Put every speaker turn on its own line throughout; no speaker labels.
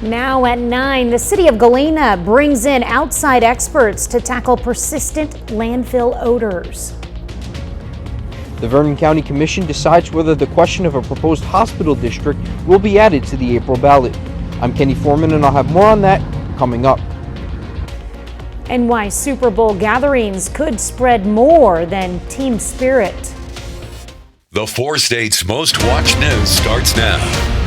Now at 9, the city of Galena brings in outside experts to tackle persistent landfill odors.
The Vernon County Commission decides whether the question of a proposed hospital district will be added to the April ballot. I'm Kenny Foreman, and I'll have more on that coming up.
And why Super Bowl gatherings could spread more than team spirit.
The 4 states' most watched news starts now.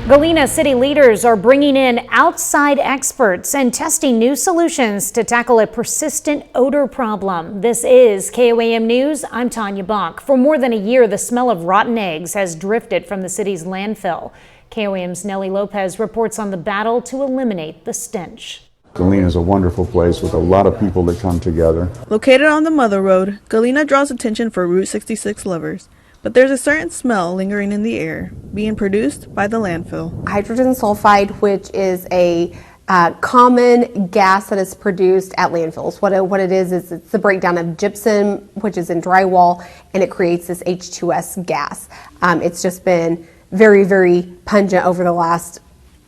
Galena city leaders are bringing in outside experts and testing new solutions to tackle a persistent odor problem. This is KOAM News. I'm Tanya Bonk. For more than a year, the smell of rotten eggs has drifted from the city's landfill. KOAM's Nellie Lopez reports on the battle to eliminate the stench.
Galena is a wonderful place with a lot of people that come together.
Located on the Mother Road, Galena draws attention for Route 66 lovers. But there's a certain smell lingering in the air, being produced by the landfill.
Hydrogen sulfide, which is a common gas that is produced at landfills. What it is it's the breakdown of gypsum, which is in drywall, and it creates this H2S gas. It's just been very, very pungent over the last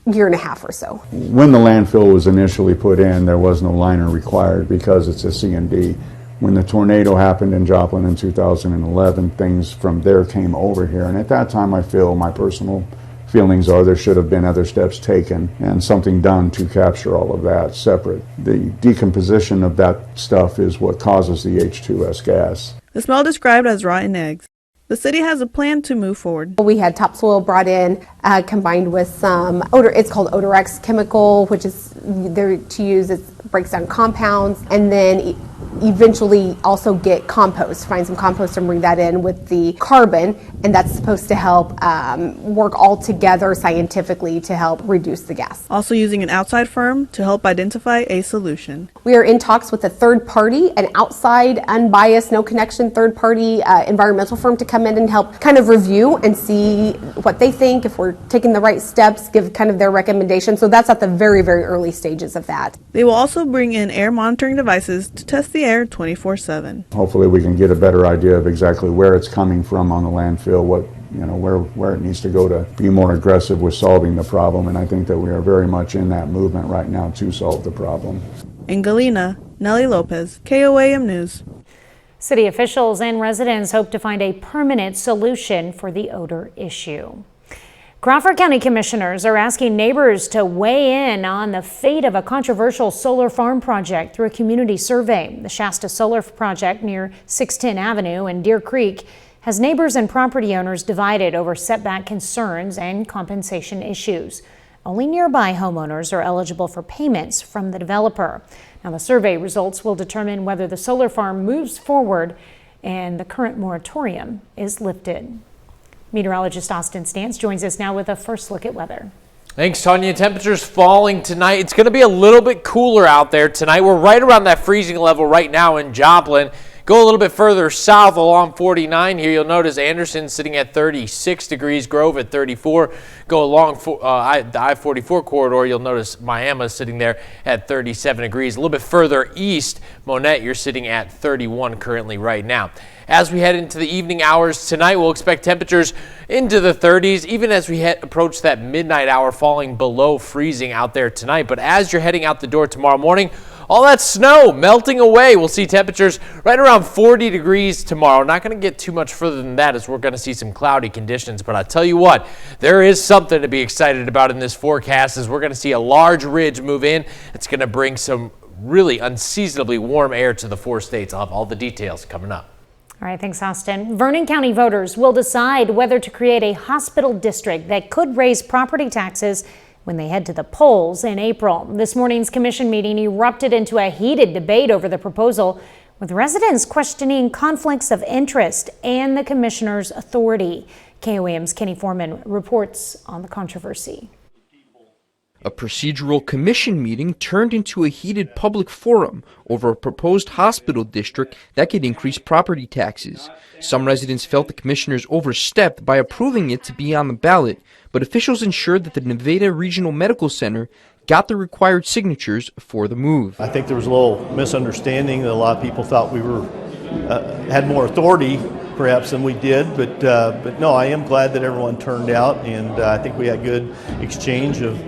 year and a half or so.
When the landfill was initially put in, there was no liner required because it's a C&D. When the tornado happened in Joplin in 2011, things from there came over here. And at that time, I feel my personal feelings are there should have been other steps taken and something done to capture all of that separate. The decomposition of that stuff is what causes the H2S gas.
The smell described as rotten eggs. The city has a plan to move forward.
We had topsoil brought in, combined with some odor. It's called Odorex chemical, which is there to use. It breaks down compounds, and then eventually also get compost. Find some compost and bring that in with the carbon, and that's supposed to help work all together scientifically to help reduce the gas.
Also using an outside firm to help identify a solution.
We are in talks with a third party, an outside, unbiased, no connection third party environmental firm to come in and help kind of review and see what they think, if we're taking the right steps, give kind of their recommendations. So that's at the very, very early stages of that.
They will also bring in air monitoring devices to test the air 24/7.
Hopefully we can get a better idea of exactly where it's coming from on the landfill, where it needs to go to be more aggressive with solving the problem. And I think that we are very much in that movement right now to solve the problem.
In Galena, Nellie Lopez, KOAM News.
City officials and residents hope to find a permanent solution for the odor issue. Crawford County commissioners are asking neighbors to weigh in on the fate of a controversial solar farm project through a community survey. The Shasta Solar Project near 610 Avenue in Deer Creek has neighbors and property owners divided over setback concerns and compensation issues. Only nearby homeowners are eligible for payments from the developer. Now, the survey results will determine whether the solar farm moves forward and the current moratorium is lifted. Meteorologist Austin Stantz joins us now with a first look at weather.
Thanks, Tanya. Temperatures falling tonight. It's going to be a little bit cooler out there tonight. We're right around that freezing level right now in Joplin. Go a little bit further south along 49 here. You'll notice Anderson sitting at 36 degrees, Grove at 34. Go along the I-44 corridor. You'll notice Miami sitting there at 37 degrees. A little bit further east, Monette, you're sitting at 31 currently right now. As we head into the evening hours tonight, we'll expect temperatures into the 30s, even as we approach that midnight hour, falling below freezing out there tonight. But as you're heading out the door tomorrow morning, all that snow melting away. We'll see temperatures right around 40 degrees tomorrow. Not going to get too much further than that as we're going to see some cloudy conditions. But I tell you what, there is something to be excited about in this forecast as we're going to see a large ridge move in. It's going to bring some really unseasonably warm air to the 4 states. I'll have all the details coming up.
All right, thanks, Austin. Vernon County voters will decide whether to create a hospital district that could raise property taxes when they head to the polls in April. This morning's commission meeting erupted into a heated debate over the proposal, with residents questioning conflicts of interest and the commissioner's authority. KOAM's Kenny Foreman reports on the controversy.
A procedural commission meeting turned into a heated public forum over a proposed hospital district that could increase property taxes. Some residents felt the commissioners overstepped by approving it to be on the ballot, but officials ensured that the Nevada Regional Medical Center got the required signatures for the move.
I think there was a little misunderstanding that a lot of people thought we were had more authority perhaps than we did, but no, I am glad that everyone turned out, and I think we had good exchange of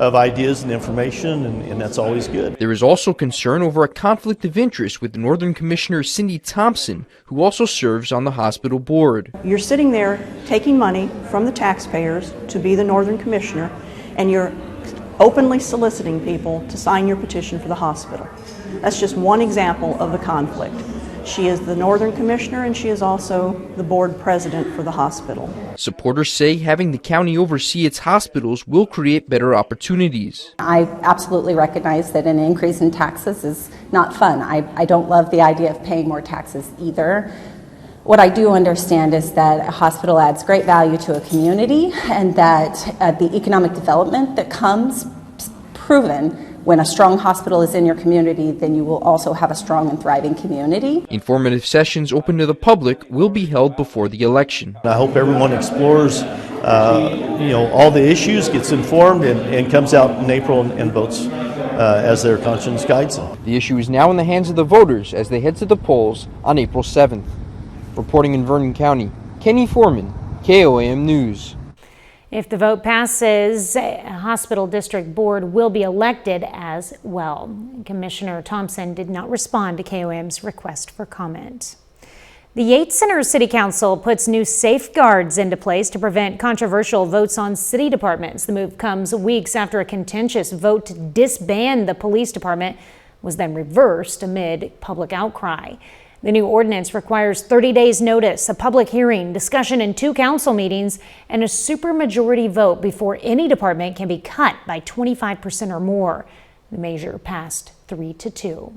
of ideas and information, and that's always good.
There is also concern over a conflict of interest with Northern Commissioner Cindy Thompson, who also serves on the hospital board.
You're sitting there taking money from the taxpayers to be the Northern Commissioner, and you're openly soliciting people to sign your petition for the hospital. That's just one example of the conflict. She is the Northern Commissioner, and she is also the board president for the hospital.
Supporters say having the county oversee its hospitals will create better opportunities.
I absolutely recognize that an increase in taxes is not fun. I don't love the idea of paying more taxes either. What I do understand is that a hospital adds great value to a community, and that the economic development that comes proven when a strong hospital is in your community, then you will also have a strong and thriving community.
Informative sessions open to the public will be held before the election.
I hope everyone explores all the issues, gets informed, and comes out in April and votes as their conscience guides them.
The issue is now in the hands of the voters as they head to the polls on April 7th. Reporting in Vernon County, Kenny Foreman, KOAM News.
If the vote passes, a hospital district board will be elected as well. Commissioner Thompson did not respond to KOAM's request for comment. The Yates Center City Council puts new safeguards into place to prevent controversial votes on city departments. The move comes weeks after a contentious vote to disband the police department was then reversed amid public outcry. The new ordinance requires 30 days notice, a public hearing, discussion in 2 council meetings, and a supermajority vote before any department can be cut by 25% or more. The measure passed 3-2.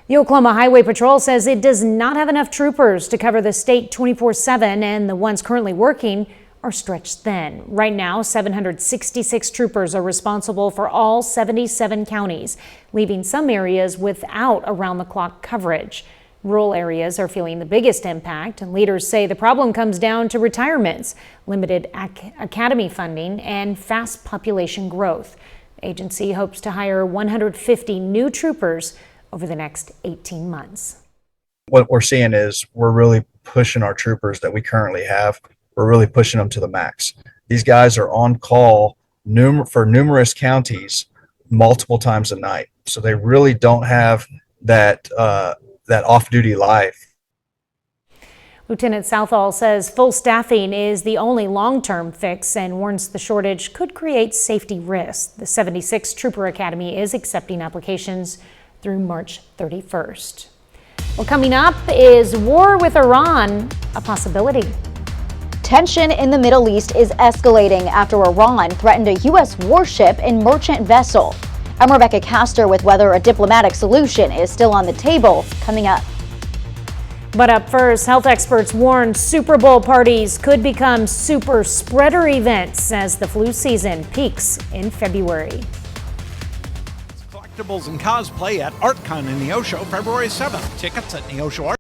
The Oklahoma Highway Patrol says it does not have enough troopers to cover the state 24/7, and the ones currently working are stretched thin. Right now, 766 troopers are responsible for all 77 counties, leaving some areas without around-the-clock coverage. Rural areas are feeling the biggest impact, and leaders say the problem comes down to retirements, limited academy funding, and fast population growth. The agency hopes to hire 150 new troopers over the next 18 months.
What we're seeing is we're really pushing our troopers that we currently have. We're really pushing them to the max. These guys are on call for numerous counties multiple times a night, so they really don't have that off-duty life.
Lieutenant Southall says full staffing is the only long-term fix and warns the shortage could create safety risks. The 76 Trooper Academy is accepting applications through March 31st. Well, coming up, is war with Iran a possibility?
Tension in the Middle East is escalating after Iran threatened a U.S. warship and merchant vessel. I'm Rebecca Castor with whether a diplomatic solution is still on the table, coming up.
But up first, health experts warn Super Bowl parties could become super spreader events as the flu season peaks in February.
Collectibles and cosplay at ArtCon in Neosho, February 7th. Tickets at Neosho Art.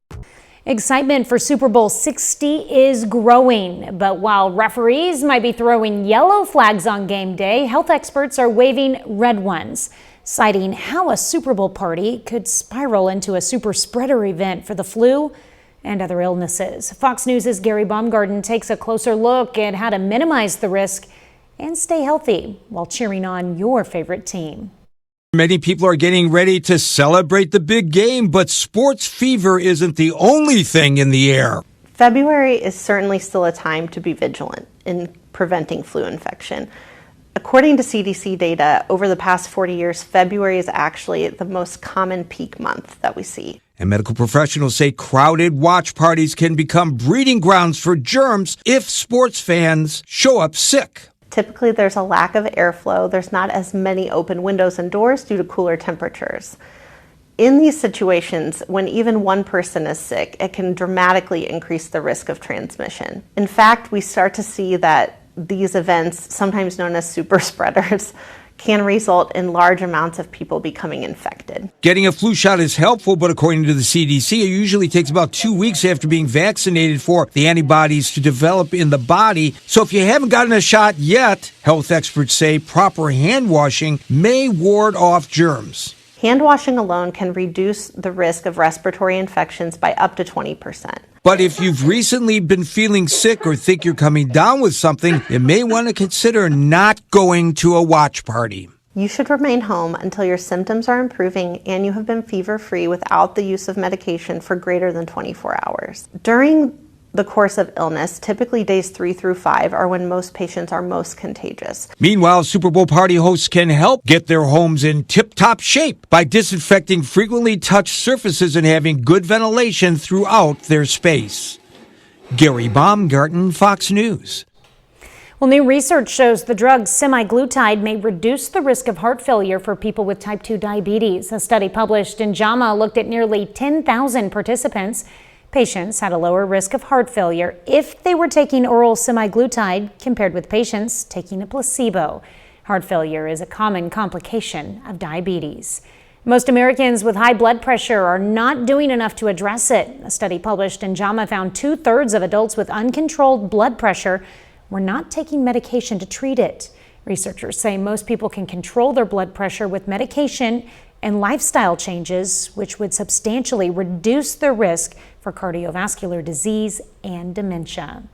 Excitement for Super Bowl 60 is growing, but while referees might be throwing yellow flags on game day, health experts are waving red ones, citing how a Super Bowl party could spiral into a super spreader event for the flu and other illnesses. Fox News' Gary Baumgarten takes a closer look at how to minimize the risk and stay healthy while cheering on your favorite team.
Many people are getting ready to celebrate the big game, but sports fever isn't the only thing in the air.
February is certainly still a time to be vigilant in preventing flu infection. According to CDC data, over the past 40 years, February is actually the most common peak month that we see.
And medical professionals say crowded watch parties can become breeding grounds for germs if sports fans show up sick.
Typically, there's a lack of airflow. There's not as many open windows and doors due to cooler temperatures. In these situations, when even one person is sick, it can dramatically increase the risk of transmission. In fact, we start to see that these events, sometimes known as super spreaders, can result in large amounts of people becoming infected.
Getting a flu shot is helpful, but according to the CDC, it usually takes about 2 weeks after being vaccinated for the antibodies to develop in the body. So if you haven't gotten a shot yet, health experts say proper hand washing may ward off germs.
Hand washing alone can reduce the risk of respiratory infections by up to 20%.
But if you've recently been feeling sick or think you're coming down with something, you may want to consider not going to a watch party.
You should remain home until your symptoms are improving and you have been fever-free without the use of medication for greater than 24 hours. During the course of illness, typically days 3 through 5 are when most patients are most contagious.
Meanwhile, Super Bowl party hosts can help get their homes in tip-top shape by disinfecting frequently touched surfaces and having good ventilation throughout their space. Gary Baumgarten, Fox News.
Well, new research shows the drug semaglutide may reduce the risk of heart failure for people with type 2 diabetes. A study published in JAMA looked at nearly 10,000 participants. Patients had a lower risk of heart failure if they were taking oral semaglutide compared with patients taking a placebo. Heart failure is a common complication of diabetes. Most Americans with high blood pressure are not doing enough to address it. A study published in JAMA found 2/3 of adults with uncontrolled blood pressure were not taking medication to treat it. Researchers say most people can control their blood pressure with medication and lifestyle changes, which would substantially reduce the risk for cardiovascular disease and dementia.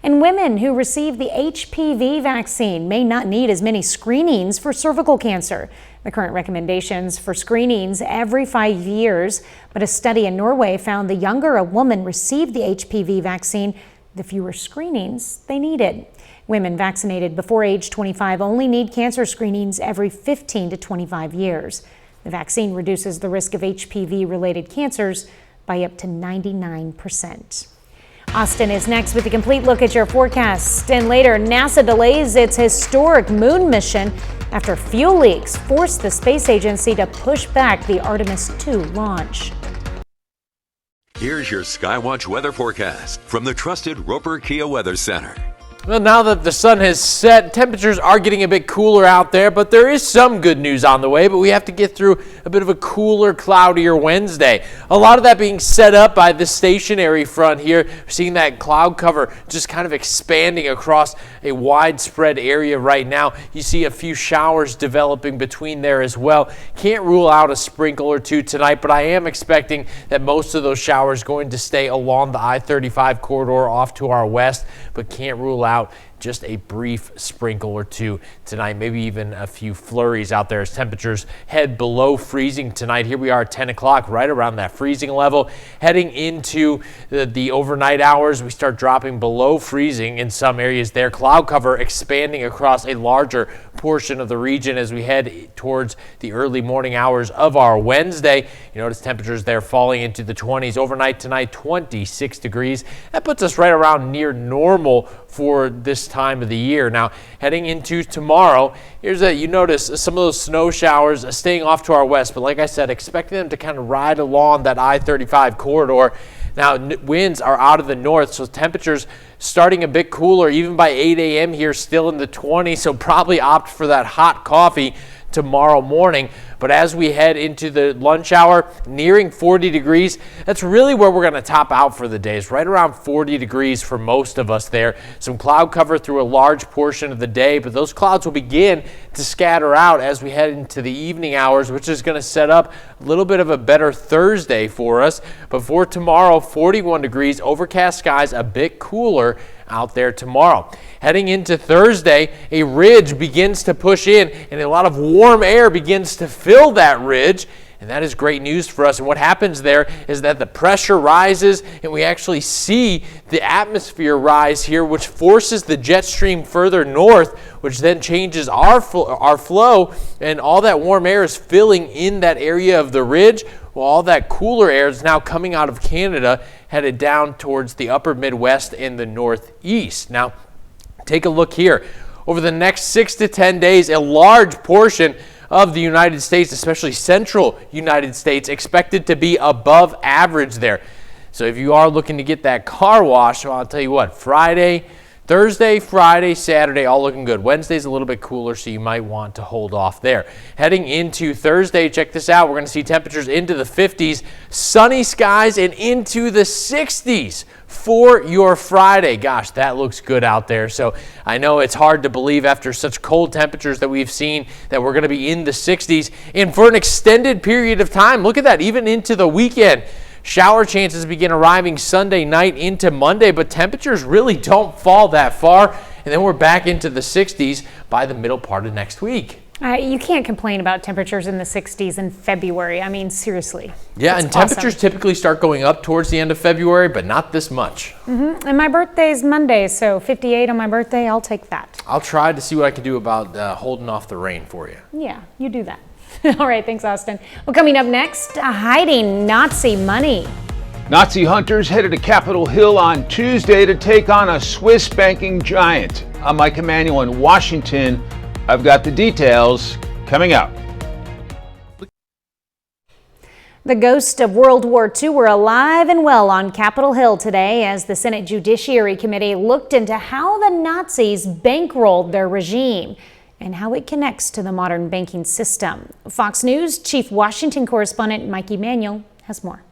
And women who receive the HPV vaccine may not need as many screenings for cervical cancer. The current recommendations for screenings every 5 years, but a study in Norway found the younger a woman received the HPV vaccine, the fewer screenings they needed. Women vaccinated before age 25 only need cancer screenings every 15 to 25 years. The vaccine reduces the risk of HPV-related cancers by up to 99%. Austin is next with a complete look at your forecast. And later, NASA delays its historic moon mission after fuel leaks forced the space agency to push back the Artemis II launch.
Here's your Skywatch weather forecast from the trusted Roper Kia Weather Center.
Well, now that the sun has set, temperatures are getting a bit cooler out there, but there is some good news on the way. But we have to get through a bit of a cooler, cloudier Wednesday. A lot of that being set up by the stationary front here. We're seeing that cloud cover just kind of expanding across a widespread area right now. You see a few showers developing between there as well. Can't rule out a sprinkle or two tonight, but I am expecting that most of those showers going to stay along the I-35 corridor off to our west, but can't rule out just a brief sprinkle or two tonight, maybe even a few flurries out there as temperatures head below freezing tonight. Here we are at 10 o'clock, right around that freezing level. Heading into the overnight hours, we start dropping below freezing in some areas there. Cloud cover expanding across a larger portion of the region as we head towards the early morning hours of our Wednesday. You notice temperatures there falling into the 20s. Overnight tonight, 26 degrees. That puts us right around near normal for this time of the year. Now, heading into tomorrow, here's that you notice some of those snow showers staying off to our west, but like I said, expecting them to kind of ride along that I-35 corridor. Now, winds are out of the north, so temperatures starting a bit cooler, even by 8 a.m. here, still in the 20s, so probably opt for that hot coffee tomorrow morning. But as we head into the lunch hour, nearing 40 degrees, that's really where we're going to top out for the day. It's right around 40 degrees for most of us there. Some cloud cover through a large portion of the day, but those clouds will begin to scatter out as we head into the evening hours, which is going to set up a little bit of a better Thursday for us. But for tomorrow, 41 degrees, overcast skies, a bit cooler out there tomorrow. Heading into Thursday, a ridge begins to push in and a lot of warm air begins to fill that ridge, and that is great news for us. And what happens there is that the pressure rises and we actually see the atmosphere rise here, which forces the jet stream further north, which then changes our flow, and all that warm air is filling in that area of the ridge. Well, all that cooler air is now coming out of Canada, headed down towards the upper Midwest and the Northeast. Now, take a look here. Over the next 6 to 10 days, a large portion of the United States, especially central United States, expected to be above average there. So if you are looking to get that car wash, well, I'll tell you what, Thursday, Friday, Saturday, all looking good. Wednesday's a little bit cooler, so you might want to hold off there. Heading into Thursday, check this out. We're going to see temperatures into the 50s, sunny skies, and into the 60s for your Friday. Gosh, that looks good out there. So I know it's hard to believe after such cold temperatures that we've seen that we're going to be in the 60s and for an extended period of time. Look at that, even into the weekend. Shower chances begin arriving Sunday night into Monday, but temperatures really don't fall that far. And then we're back into the 60s by the middle part of next week.
You can't complain about temperatures in the 60s in February. I mean, seriously.
Yeah, and temperatures typically start going up towards the end of February, but not this much.
And my birthday's Monday, so 58 on my birthday, I'll take that.
I'll try to see what I can do about holding off the rain for you.
Yeah, you do that. All right, thanks, Austin. Well, coming up next, hiding Nazi money.
Nazi hunters headed to Capitol Hill on Tuesday to take on a Swiss banking giant. I'm Mike Emanuel in Washington. I've got the details coming up.
The ghosts of World War II were alive and well on Capitol Hill today as the Senate Judiciary Committee looked into how the Nazis bankrolled their regime and how it connects to the modern banking system. Fox News Chief Washington correspondent Mike Emanuel has more.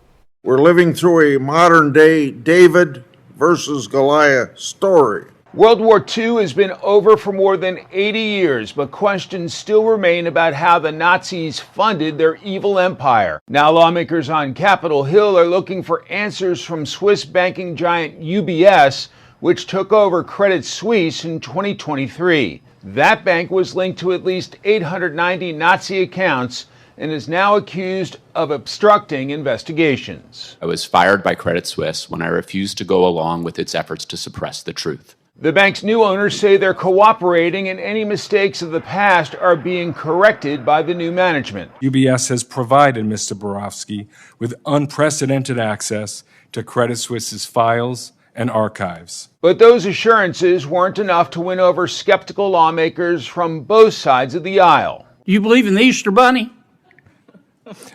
We're living through a modern-day David versus Goliath story.
World War II has been over for more than 80 years, but questions still remain about how the Nazis funded their evil empire. Now lawmakers on Capitol Hill are looking for answers from Swiss banking giant UBS, which took over Credit Suisse in 2023. That bank was linked to at least 890 Nazi accounts and is now accused of obstructing investigations.
I was fired by Credit Suisse when I refused to go along with its efforts to suppress the truth.
The bank's new owners say they're cooperating and any mistakes of the past are being corrected by the new management.
UBS has provided Mr. Borowski with unprecedented access to Credit Suisse's files and archives.
But those assurances weren't enough to win over skeptical lawmakers from both sides of the aisle.
Do you believe in the Easter Bunny?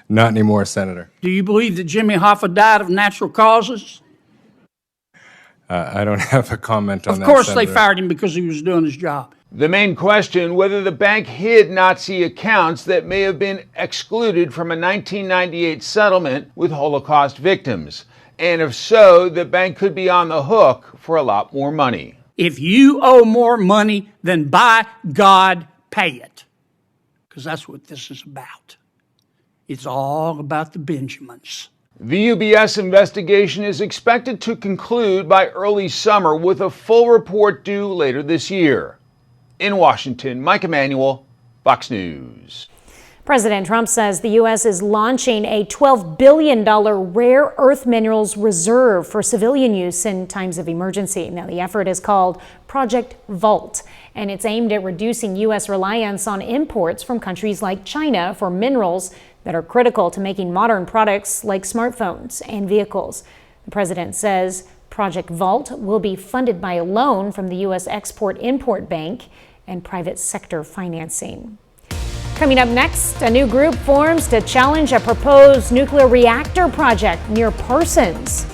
Not anymore, Senator.
Do you believe that Jimmy Hoffa died of natural causes?
I don't have a comment on that,
Of course
Senator.
they fired him because he was doing his job.
The main question, whether the bank hid Nazi accounts that may have been excluded from a 1998 settlement with Holocaust victims. And if so, the bank could be on the hook for a lot more money.
If you owe more money, then by God, pay it. Because that's what this is about. It's all about the Benjamins.
The UBS investigation is expected to conclude by early summer with a full report due later this year. In Washington, Mike Emanuel, Fox News.
President Trump says the U.S. is launching a $12 billion rare earth minerals reserve for civilian use in times of emergency. Now, the effort is called Project Vault, and it's aimed at reducing U.S. reliance on imports from countries like China for minerals that are critical to making modern products like smartphones and vehicles. The president says Project Vault will be funded by a loan from the U.S. Export-Import Bank and private sector financing. Coming up next, a new group forms to challenge a proposed nuclear reactor project near Parsons.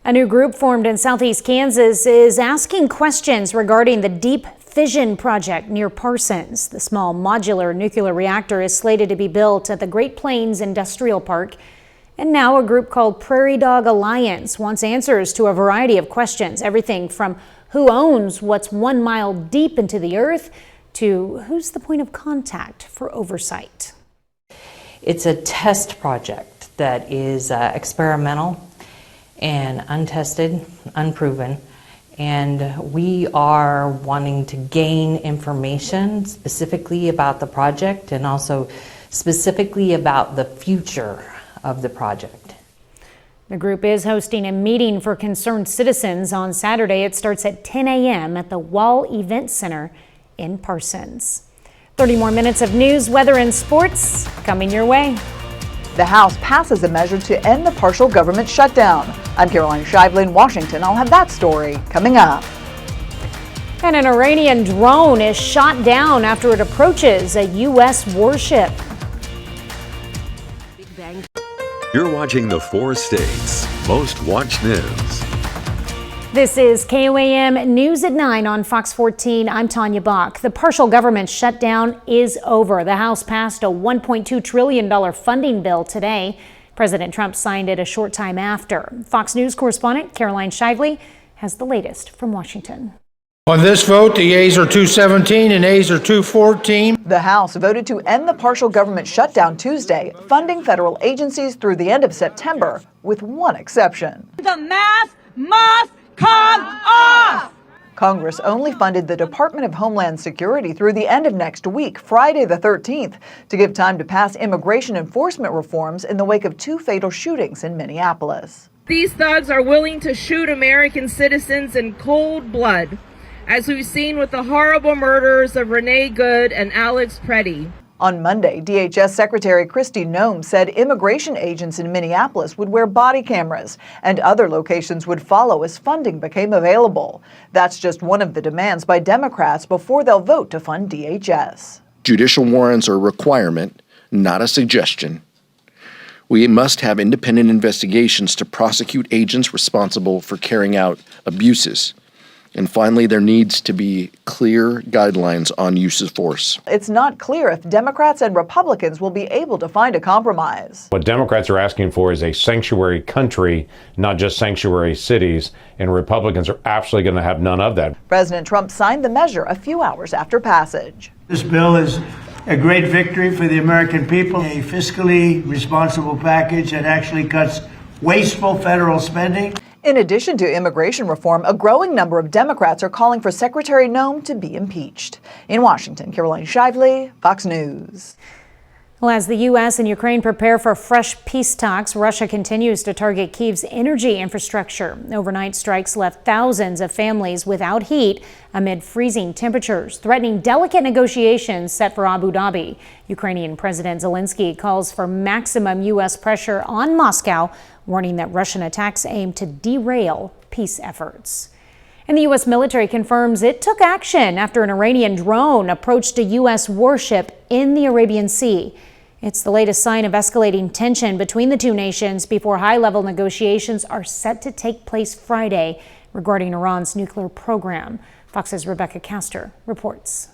A new group formed in southeast Kansas is asking questions regarding the deep fission project near Parsons. The small modular nuclear reactor is slated to be built at the Great Plains Industrial Park. And now a group called Prairie Dog Alliance wants answers to a variety of questions, everything from who owns what's 1 mile deep into the earth to who's the point of contact for oversight.
It's a test project that is experimental and untested, unproven, and we are wanting to gain information specifically about the project and also specifically about the future of the project.
The group is hosting a meeting for concerned citizens on Saturday. It starts at 10 a.m. at the Wall Event Center in Parsons. 30 more minutes of news, weather, and sports coming your way.
The House passes a measure to end the partial government shutdown. I'm Caroline Shively in Washington. I'll have that story coming up.
And an Iranian drone is shot down after it approaches a U.S. warship.
You're watching the 4 states' most watched news.
This is KOAM News at 9 on Fox 14. I'm Tanya Bach. The partial government shutdown is over. The House passed a $1.2 trillion funding bill today. President Trump signed it a short time after. Fox News correspondent Caroline Shively has the latest from Washington.
On this vote, the yeas are 217 and nays are 214.
The House voted to end the partial government shutdown Tuesday, funding federal agencies through the end of September, with one exception.
The mask must come off!
Congress only funded the Department of Homeland Security through the end of next week, Friday the 13th, to give time to pass immigration enforcement reforms in the wake of 2 fatal shootings in Minneapolis.
These thugs are willing to shoot American citizens in cold blood, as we've seen with the horrible murders of Renee Good and Alex Preddy.
On Monday, DHS Secretary Kristi Noem said immigration agents in Minneapolis would wear body cameras, and other locations would follow as funding became available. That's just one of the demands by Democrats before they'll vote to fund DHS.
Judicial warrants are a requirement, not a suggestion. We must have independent investigations to prosecute agents responsible for carrying out abuses. And finally, there needs to be clear guidelines on use of force.
It's not clear if Democrats and Republicans will be able to find a compromise.
What Democrats are asking for is a sanctuary country, not just sanctuary cities, and Republicans are absolutely going to have none of that.
President Trump signed the measure a few hours after passage.
This bill is a great victory for the American people, a fiscally responsible package that actually cuts wasteful federal spending.
In addition to immigration reform, a growing number of Democrats are calling for Secretary Noem to be impeached. In Washington, Caroline Shively, Fox News.
Well, as the U.S. and Ukraine prepare for fresh peace talks, Russia continues to target Kyiv's energy infrastructure. Overnight strikes left thousands of families without heat amid freezing temperatures, threatening delicate negotiations set for Abu Dhabi. Ukrainian President Zelensky calls for maximum U.S. pressure on Moscow, warning that Russian attacks aim to derail peace efforts. And the U.S. military confirms it took action after an Iranian drone approached a U.S. warship in the Arabian Sea. It's the latest sign of escalating tension between the two nations before high-level negotiations are set to take place Friday regarding Iran's nuclear program. Fox's Rebecca Castor reports.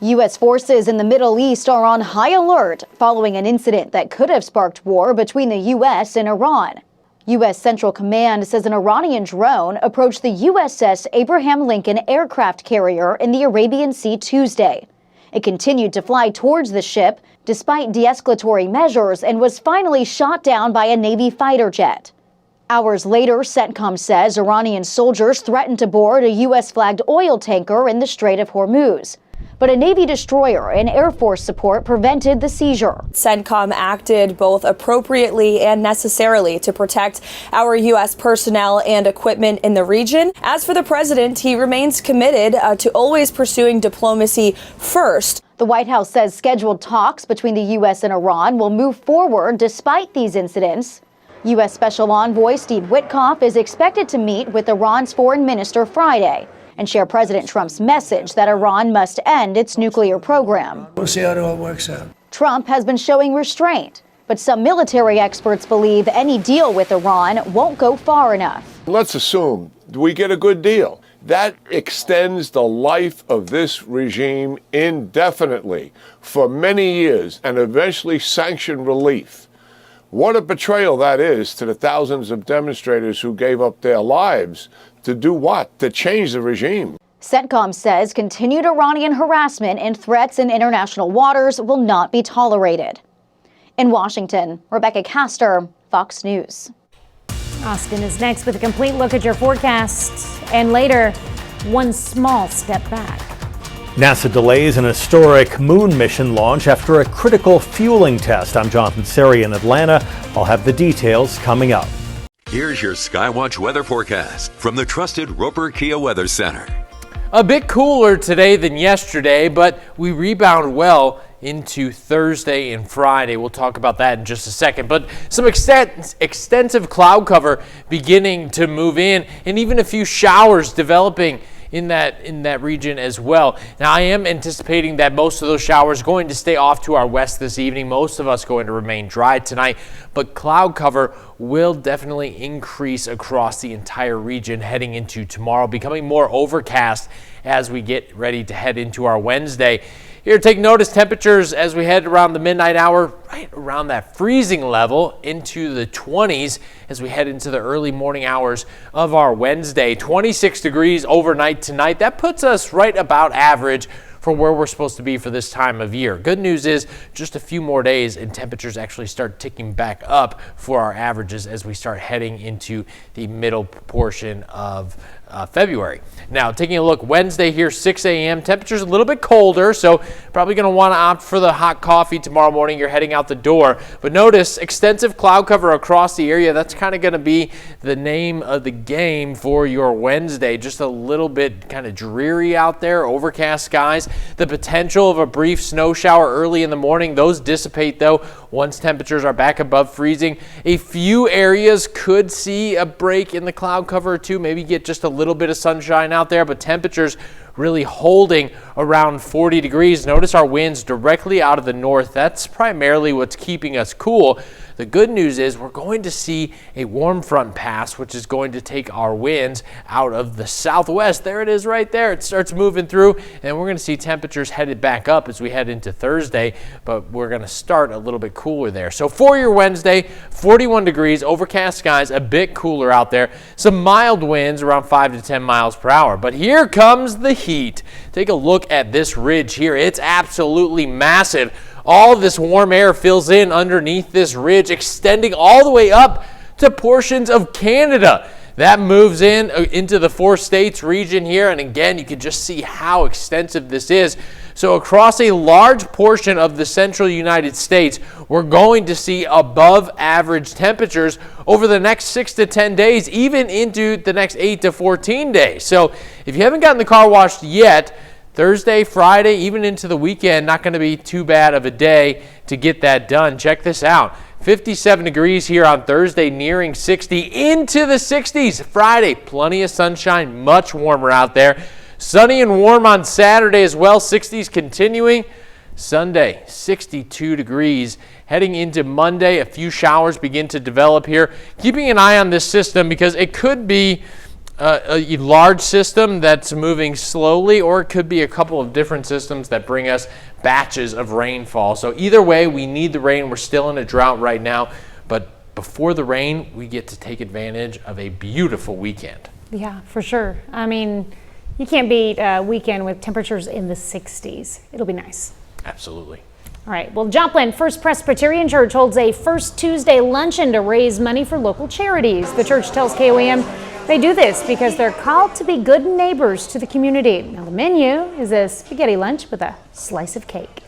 U.S. forces in the Middle East are on high alert following an incident that could have sparked war between the U.S. and Iran. U.S. Central Command says an Iranian drone approached the USS Abraham Lincoln aircraft carrier in the Arabian Sea Tuesday. It continued to fly towards the ship despite de-escalatory measures and was finally shot down by a Navy fighter jet. Hours later, CENTCOM says Iranian soldiers threatened to board a U.S.-flagged oil tanker in the Strait of Hormuz. But a Navy destroyer and Air Force support prevented the seizure.
CENTCOM acted both appropriately and necessarily to protect our U.S. personnel and equipment in the region. As for the president, he remains committed to always pursuing diplomacy first.
The White House says scheduled talks between the U.S. and Iran will move forward despite these incidents. U.S. Special Envoy Steve Witkoff is expected to meet with Iran's foreign minister Friday and share President Trump's message that Iran must end its nuclear program.
We'll see how it all works out.
Trump has been showing restraint, but some military experts believe any deal with Iran won't go far enough.
Let's assume we get a good deal. That extends the life of this regime indefinitely for many years and eventually sanction relief. What a betrayal that is to the thousands of demonstrators who gave up their lives to do what? To change the regime.
CENTCOM says continued Iranian harassment and threats in international waters will not be tolerated. In Washington, Rebecca Castor, Fox News.
Austin is next with a complete look at your forecast, and later, one small step back.
NASA delays an historic moon mission launch after a critical fueling test. I'm Jonathan Seri in Atlanta. I'll have the details coming up.
Here's your Skywatch weather forecast from the trusted Roper Kia Weather Center.
A bit cooler today than yesterday, but we rebound well into Thursday and Friday. We'll talk about that in just a second. But some extensive cloud cover beginning to move in, and even a few showers developing in that region as well. Now, I am anticipating that most of those showers going to stay off to our west this evening. Most of us going to remain dry tonight, but cloud cover will definitely increase across the entire region heading into tomorrow, becoming more overcast as we get ready to head into our Wednesday. Here, take notice temperatures as we head around the midnight hour, right around that freezing level into the 20s as we head into the early morning hours of our Wednesday. 26 degrees overnight tonight. That puts us right about average for where we're supposed to be for this time of year. Good news is just a few more days and temperatures actually start ticking back up for our averages as we start heading into the middle portion of February. Now, taking a look Wednesday here, 6 a.m. Temperatures a little bit colder, so probably going to want to opt for the hot coffee tomorrow morning. You're heading out the door. But notice extensive cloud cover across the area. That's kind of going to be the name of the game for your Wednesday. Just a little bit kind of dreary out there, overcast skies. The potential of a brief snow shower early in the morning. Those dissipate though once temperatures are back above freezing. A few areas could see a break in the cloud cover or two, maybe get just a little bit of sunshine out there, but temperatures really holding around 40 degrees. Notice our winds directly out of the north. That's primarily what's keeping us cool. The good news is we're going to see a warm front pass, which is going to take our winds out of the southwest. There it is right there. It starts moving through, and we're going to see temperatures headed back up as we head into Thursday, but we're going to start a little bit cooler there. So for your Wednesday, 41 degrees, overcast skies, a bit cooler out there. Some mild winds around 5 to 10 miles per hour. But here comes the heat. Take a look at this ridge here. It's absolutely massive. All of this warm air fills in underneath this ridge, extending all the way up to portions of Canada. That moves into the 4 states region here, and again, you can just see how extensive this is. So across a large portion of the central United States, we're going to see above average temperatures over the next 6 to 10 days, even into the next 8 to 14 days. So if you haven't gotten the car washed yet, Thursday, Friday, even into the weekend, not going to be too bad of a day to get that done. Check this out. 57 degrees here on Thursday, nearing 60, into the 60s. Friday, plenty of sunshine, much warmer out there. Sunny and warm on Saturday as well, 60s continuing. Sunday, 62 degrees. Heading into Monday, a few showers begin to develop here. Keeping an eye on this system because it could be a large system that's moving slowly, or it could be a couple of different systems that bring us batches of rainfall. So either way, we need the rain. We're still in a drought right now, but before the rain, we get to take advantage of a beautiful weekend.
Yeah, for sure. I mean, you can't beat a weekend with temperatures in the 60s. It'll be nice.
Absolutely.
All right. Well, Joplin First Presbyterian Church holds a First Tuesday luncheon to raise money for local charities. The church tells KOAM they do this because they're called to be good neighbors to the community. Now, the menu is a spaghetti lunch with a slice of cake.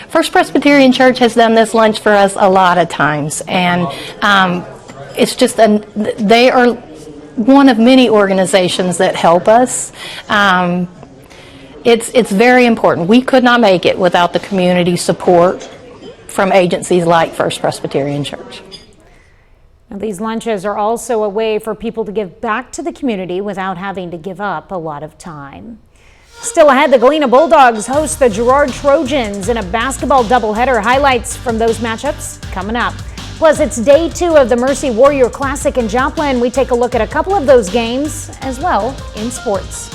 First Presbyterian Church has done this lunch for us a lot of times, and it's just they are one of many organizations that help us. It's very important. We could not make it without the community support from agencies like First Presbyterian Church.
Now, these lunches are also a way for people to give back to the community without having to give up a lot of time. Still ahead, the Galena Bulldogs host the Girard Trojans in a basketball doubleheader. Highlights from those matchups coming up. Plus, it's day 2 of the Mercy Warrior Classic in Joplin. We take a look at a couple of those games as well in sports.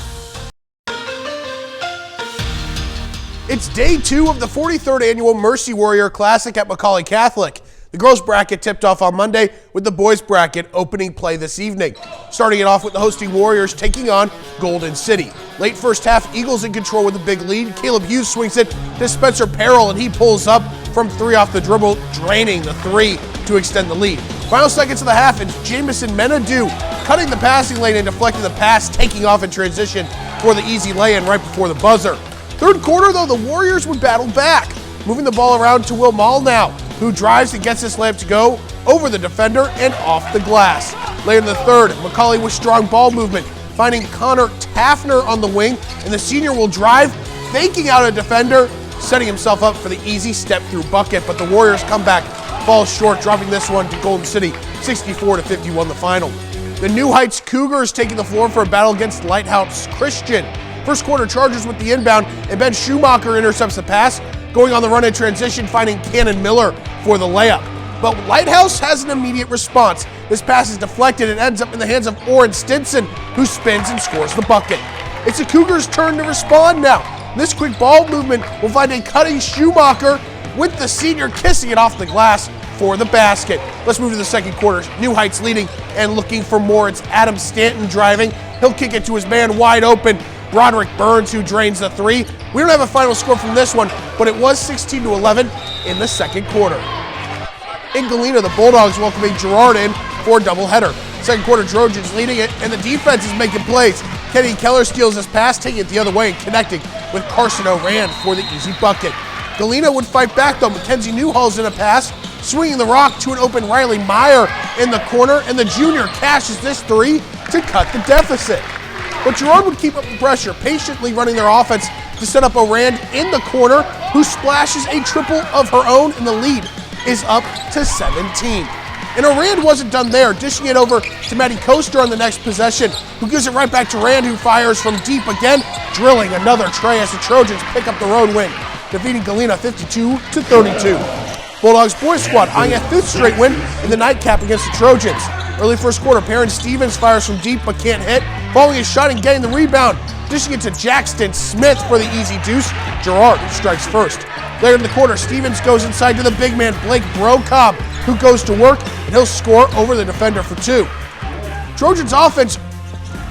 It's day 2 of the 43rd annual Mercy Warrior Classic at McCallie Catholic. The girls' bracket tipped off on Monday with the boys' bracket opening play this evening. Starting it off with the hosting Warriors taking on Golden City. Late first half, Eagles in control with a big lead. Caleb Hughes swings it to Spencer Perrell, and he pulls up from 3 off the dribble, draining the 3 to extend the lead. Final seconds of the half, and Jamison Menadu cutting the passing lane and deflecting the pass, taking off in transition for the easy lay-in right before the buzzer. Third quarter, though, the Warriors would battle back, moving the ball around to Will Mall now, who drives and gets his layup to go over the defender and off the glass. Later in the third, McCallie with strong ball movement, finding Connor Taffner on the wing, and the senior will drive, faking out a defender, setting himself up for the easy step-through bucket, but the Warriors come back, falls short, dropping this one to Golden City, 64-51 the final. The New Heights Cougars taking the floor for a battle against Lighthouse Christian. First quarter Chargers with the inbound, and Ben Schumacher intercepts the pass, going on the run in transition, finding Cannon Miller for the layup. But Lighthouse has an immediate response. This pass is deflected and ends up in the hands of Oren Stinson, who spins and scores the bucket. It's the Cougars' turn to respond now. This quick ball movement will find a cutting Schumacher with the senior kissing it off the glass for the basket. Let's move to the second quarter. New Heights leading and looking for more. It's Adam Stanton driving. He'll kick it to his man wide open, Broderick Burns, who drains the three. We don't have a final score from this one, but it was 16-11 in the second quarter. In Galena, the Bulldogs welcoming Girard in for a doubleheader. Second quarter, Trojans leading it, and the defense is making plays. Kenny Keller steals his pass, taking it the other way and connecting with Carson O'Rand for the easy bucket. Galena would fight back though. Mackenzie Newhall's in a pass, swinging the rock to an open Riley Meyer in the corner, and the junior cashes this three to cut the deficit. But Girard would keep up the pressure, patiently running their offense to set up O'Rand in the corner, who splashes a triple of her own, and the lead is up to 17. And O'Rand wasn't done there, dishing it over to Maddie Coaster on the next possession, who gives it right back to Rand, who fires from deep again, drilling another tray as the Trojans pick up the road win, defeating Galena 52-32. Bulldogs boys squad eyeing a fifth straight win in the nightcap against the Trojans. Early first quarter, Perrin Stevens fires from deep but can't hit, following his shot and getting the rebound, dishing it to Jackson Smith for the easy deuce. Girard strikes first. Later in the quarter, Stevens goes inside to the big man, Blake Brocobb, who goes to work, and he'll score over the defender for two. Trojans offense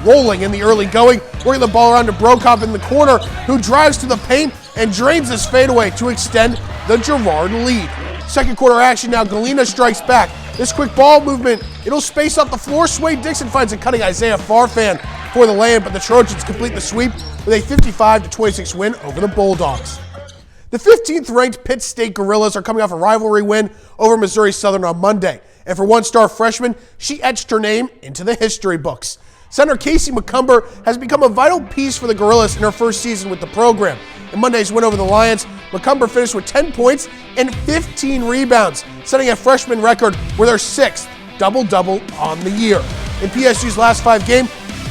rolling in the early going, working the ball around to Brocobb in the corner, who drives to the paint and drains his fadeaway to extend the Girard lead. Second quarter action now, Galena strikes back. This quick ball movement, it'll space out the floor. Swade Dixon finds a cutting Isaiah Farfan for the lay-in, but the Trojans complete the sweep with a 55-26 win over the Bulldogs. The 15th ranked Pitt State Gorillas are coming off a rivalry win over Missouri Southern on Monday. And for one-star freshman, she etched her name into the history books. Center Casey McCumber has become a vital piece for the Gorillas in her first season with the program. In Monday's win over the Lions, McCumber finished with 10 points and 15 rebounds, setting a freshman record with her sixth double-double on the year. In PSU's last 5 games,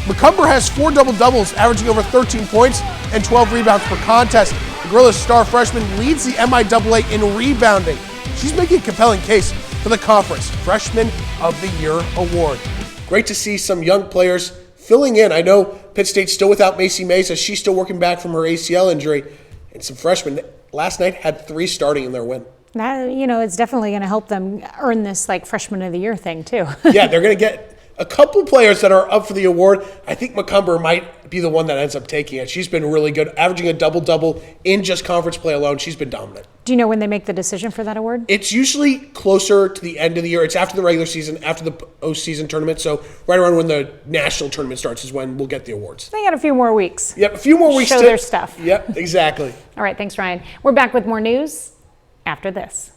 McCumber has 4 double-doubles, averaging over 13 points and 12 rebounds per contest. The Gorillas star freshman leads the MIAA in rebounding. She's making a compelling case for the conference Freshman of the Year award. Great to see some young players filling in. I know Pitt State's still without Macy Mays as she's still working back from her ACL injury. And some freshmen last night had 3 starting in their win.
That, it's definitely going to help them earn this Freshman of the Year thing too.
Yeah, they're going to get a couple players that are up for the award. I think McCumber might be the one that ends up taking it. She's been really good, averaging a double-double in just conference play alone. She's been dominant.
Do you know when they make the decision for that award?
It's usually closer to the end of the year. It's after the regular season, after the postseason tournament. So right around when the national tournament starts is when we'll get the awards.
They got a few more weeks.
Yep, a few more weeks
to show their stuff.
Yep, exactly.
All right, thanks, Ryan. We're back with more news after this.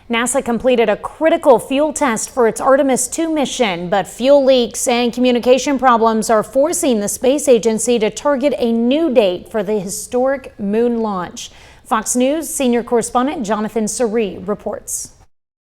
NASA completed a critical fuel test for its Artemis II mission, but fuel leaks and communication problems are forcing the space agency to target a new date for the historic moon launch. Fox News senior correspondent Jonathan Suri reports.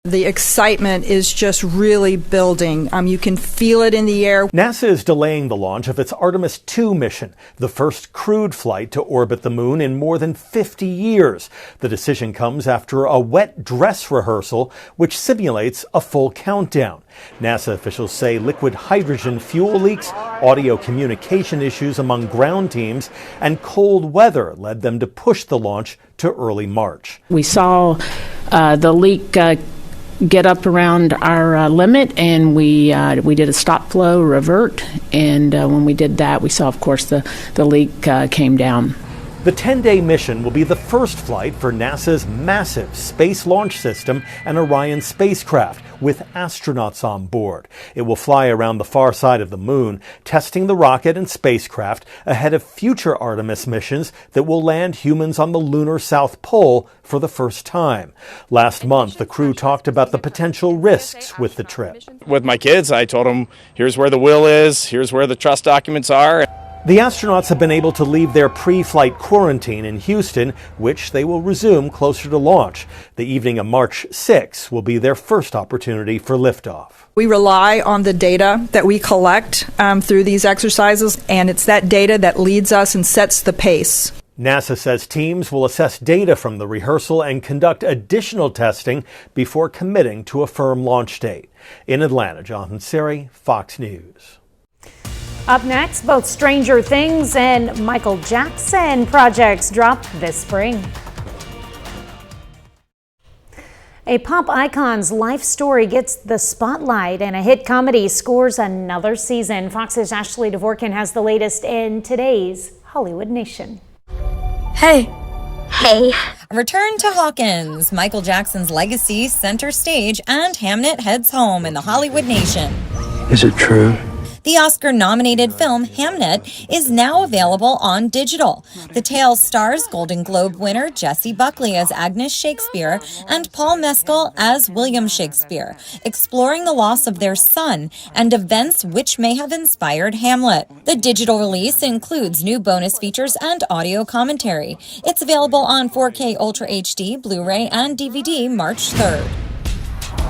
The excitement is just really building. You can feel it in the air.
NASA is delaying the launch of its Artemis II mission, the first crewed flight to orbit the moon in more than 50 years. The decision comes after a wet dress rehearsal, which simulates a full countdown. NASA officials say liquid hydrogen fuel leaks, audio communication issues among ground teams, and cold weather led them to push the launch to early March.
We saw the leak get up around our limit, and we did a stop flow revert, and when we did that, we saw, of course, the leak came down.
The 10-day mission will be the first flight for NASA's massive Space Launch System and Orion spacecraft, with astronauts on board. It will fly around the far side of the moon, testing the rocket and spacecraft ahead of future Artemis missions that will land humans on the lunar South Pole for the first time. Last month, the crew talked about the potential risks with the trip.
With my kids, I told them, here's where the will is, here's where the trust documents are.
The astronauts have been able to leave their pre-flight quarantine in Houston, which they will resume closer to launch. The evening of March 6 will be their first opportunity for liftoff.
We rely on the data that we collect through these exercises, and it's that data that leads us and sets the pace.
NASA says teams will assess data from the rehearsal and conduct additional testing before committing to a firm launch date. In Atlanta, Jonathan Siri, Fox News.
Up next, both Stranger Things and Michael Jackson projects drop this spring. A pop icon's life story gets the spotlight, and a hit comedy scores another season. Fox's Ashley Dvorkin has the latest in today's Hollywood Nation.
Hey. Return to Hawkins. Michael Jackson's legacy center stage, and Hamnet heads home in the Hollywood Nation.
Is it true?
The Oscar-nominated film Hamnet is now available on digital. The tale stars Golden Globe winner Jessie Buckley as Agnes Shakespeare and Paul Mescal as William Shakespeare, exploring the loss of their son and events which may have inspired Hamlet. The digital release includes new bonus features and audio commentary. It's available on 4K Ultra HD, Blu-ray, and DVD March 3rd.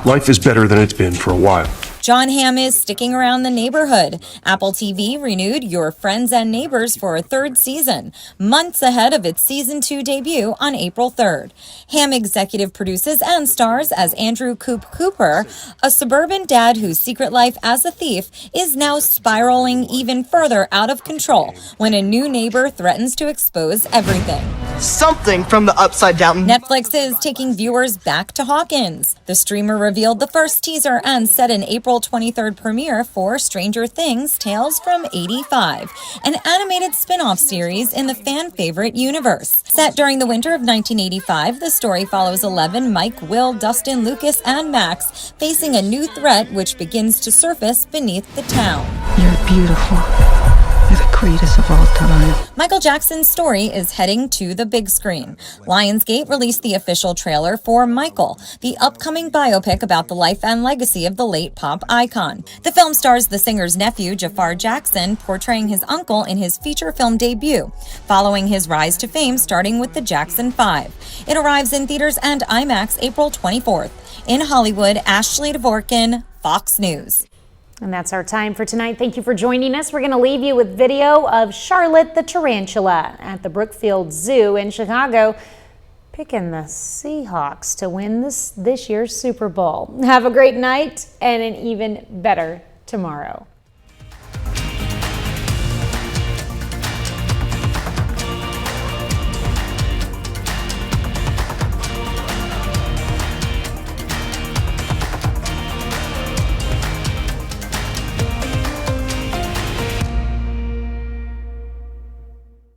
Life is better than it's been for a while.
Jon Hamm is sticking around the neighborhood. Apple TV renewed Your Friends and Neighbors for a third season, months ahead of its season 2 debut on April 3rd. Hamm executive produces and stars as Andrew Coop Cooper, a suburban dad whose secret life as a thief is now spiraling even further out of control when a new neighbor threatens to expose everything.
Something from the upside down.
Netflix is taking viewers back to Hawkins. The streamer revealed the first teaser and set an April 23rd premiere for Stranger Things Tales from 85, an animated spin-off series in the fan-favorite universe. Set during the winter of 1985, the story follows 11 Mike, Will, Dustin, Lucas, and Max facing a new threat which begins to surface beneath the town.
You're beautiful. You're the greatest of all time.
Michael Jackson's story is heading to the big screen. Lionsgate released the official trailer for Michael, the upcoming biopic about the life and legacy of the late pop icon. The film stars the singer's nephew, Jafar Jackson, portraying his uncle in his feature film debut, following his rise to fame starting with the Jackson 5. It arrives in theaters and IMAX April 24th. In Hollywood, Ashley Dvorkin, Fox News.
And that's our time for tonight. Thank you for joining us. We're going to leave you with video of Charlotte the tarantula at the Brookfield Zoo in Chicago, picking the Seahawks to win this year's Super Bowl. Have a great night and an even better tomorrow.